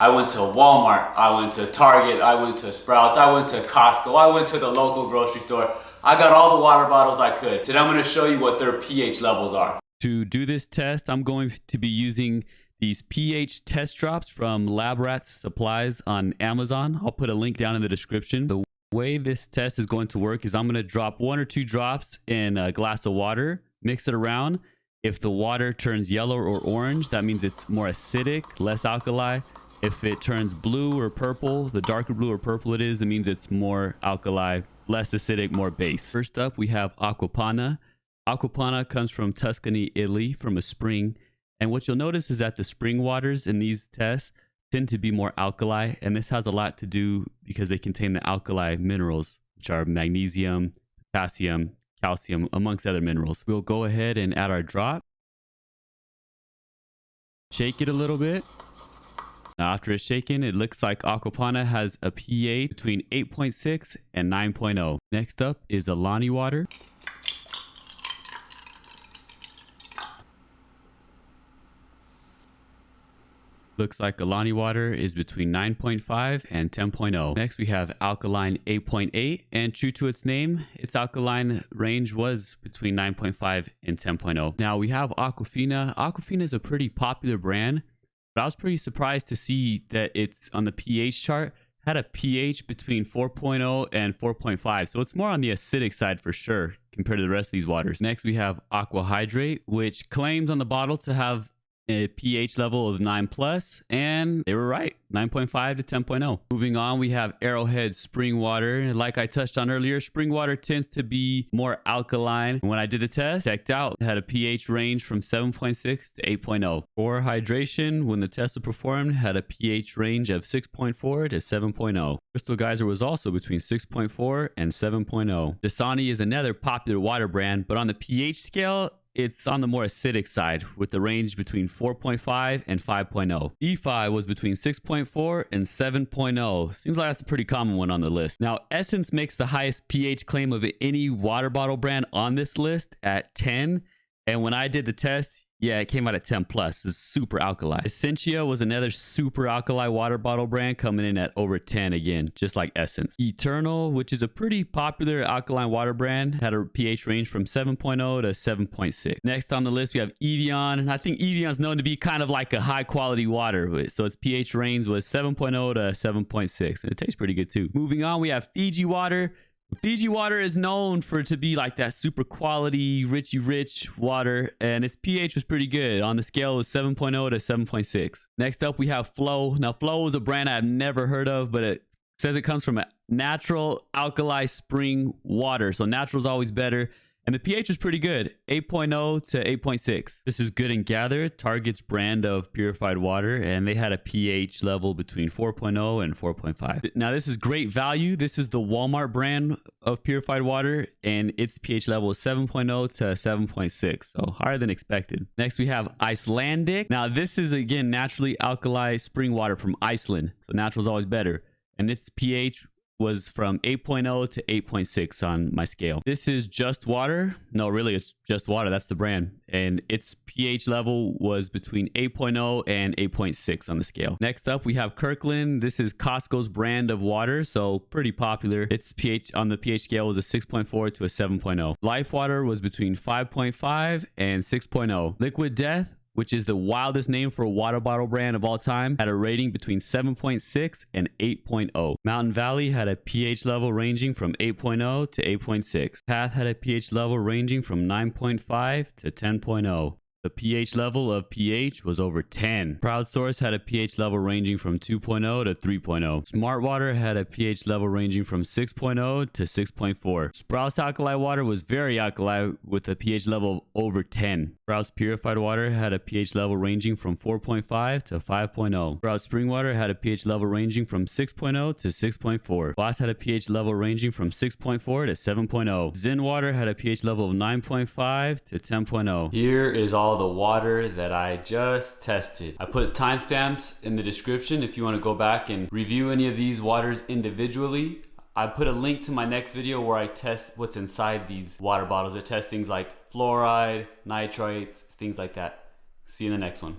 I went to Walmart, I went to Target, I went to Sprouts, I went to Costco, I went to the local grocery store. I got all the water bottles I could. Today I'm going to show you what their pH levels are. To do this test, I'm going to be using these pH test drops from Lab Rats Supplies on Amazon. I'll put a link down in the description. The way this test is going to work is I'm going to drop 1 or 2 drops in a glass of water, mix it around. If the water turns yellow or orange, that means it's more acidic, less alkali. If it turns blue or purple, the darker blue or purple it is, it means it's more alkali, less acidic, more base. First up, we have Acqua Panna. Acqua Panna comes from Tuscany, Italy, from a spring. And what you'll notice is that the spring waters in these tests tend to be more alkali. And this has a lot to do because they contain the alkali minerals, which are magnesium, potassium, calcium, amongst other minerals. We'll go ahead and add our drop. Shake it a little bit. Now, after it's shaken, it looks like Acqua Panna has a pH between 8.6 and 9.0. Next up is Alani water. Looks like Alani water is between 9.5 and 10.0. Next, we have Alkaline 8.8, and true to its name, its alkaline range was between 9.5 and 10.0. Now, we have Aquafina. Aquafina is a pretty popular brand, but I was pretty surprised to see that it's on the pH chart, had a pH between 4.0 and 4.5. So it's more on the acidic side for sure compared to the rest of these waters. Next, we have Aqua Hydrate, which claims on the bottle to have a pH level of 9+, and they were right, 9.5 to 10.0. Moving on, we have Arrowhead spring water. Like I touched on earlier, spring water tends to be more alkaline. When I did the test, checked out, it had a pH range from 7.6 to 8.0. For hydration, when the test was performed, had a pH range of 6.4 to 7.0. Crystal Geyser was also between 6.4 and 7.0. Dasani is another popular water brand, but on the pH scale, it's on the more acidic side with the range between 4.5 and 5.0. Defy was between 6.4 and 7.0. Seems like that's a pretty common one on the list. Now, Essence makes the highest pH claim of any water bottle brand on this list at 10. And when I did the test, yeah, it came out at 10+. It's super alkali. Essentia was another super alkali water bottle brand coming in at over 10 again, just like Essence. Eternal, which is a pretty popular alkaline water brand, had a pH range from 7.0 to 7.6. Next on the list, we have Evian. And I think Evian is known to be kind of like a high quality water. So its pH range was 7.0 to 7.6. And it tastes pretty good too. Moving on, we have Fiji water. Fiji water is known for it to be like that super quality, rich water, and its pH was pretty good. On the scale, it was 7.0 to 7.6. Next up, we have Flow. Now, Flow is a brand I've never heard of, but it says it comes from a natural alkali spring water. So natural is always better. And the pH was pretty good, 8.0 to 8.6. This is Good and Gather, Target's brand of purified water, and they had a pH level between 4.0 and 4.5. Now, this is great value. This is the Walmart brand of purified water, and its pH level is 7.0 to 7.6, so higher than expected. Next, we have Icelandic. Now, this is, again, naturally alkali spring water from Iceland, so natural is always better. And its pH was from 8.0 to 8.6 on my scale. This is Just Water. No, really, it's Just Water. That's the brand. And its pH level was between 8.0 and 8.6 on the scale. Next up, we have Kirkland. This is Costco's brand of water, so pretty popular. Its pH on the pH scale was a 6.4 to a 7.0. Life Water was between 5.5 and 6.0. Liquid Death, which is the wildest name for a water bottle brand of all time, had a rating between 7.6 and 8.0. Mountain Valley had a pH level ranging from 8.0 to 8.6. Path had a pH level ranging from 9.5 to 10.0. The pH level of pH was over 10. Proud Source had a pH level ranging from 2.0 to 3.0. Smart Water had a pH level ranging from 6.0 to 6.4. Sprouts Alkali Water was very alkali with a pH level of over 10. Sprouts Purified Water had a pH level ranging from 4.5 to 5.0. Sprouts Spring Water had a pH level ranging from 6.0 to 6.4. Voss had a pH level ranging from 6.4 to 7.0. Zen Water had a pH level of 9.5 to 10.0. Here is all the water that I just tested. I put timestamps in the description if you want to go back and review any of these waters individually. I put a link to my next video where I test what's inside these water bottles. I test things like fluoride, nitrates, things like that. See you in the next one.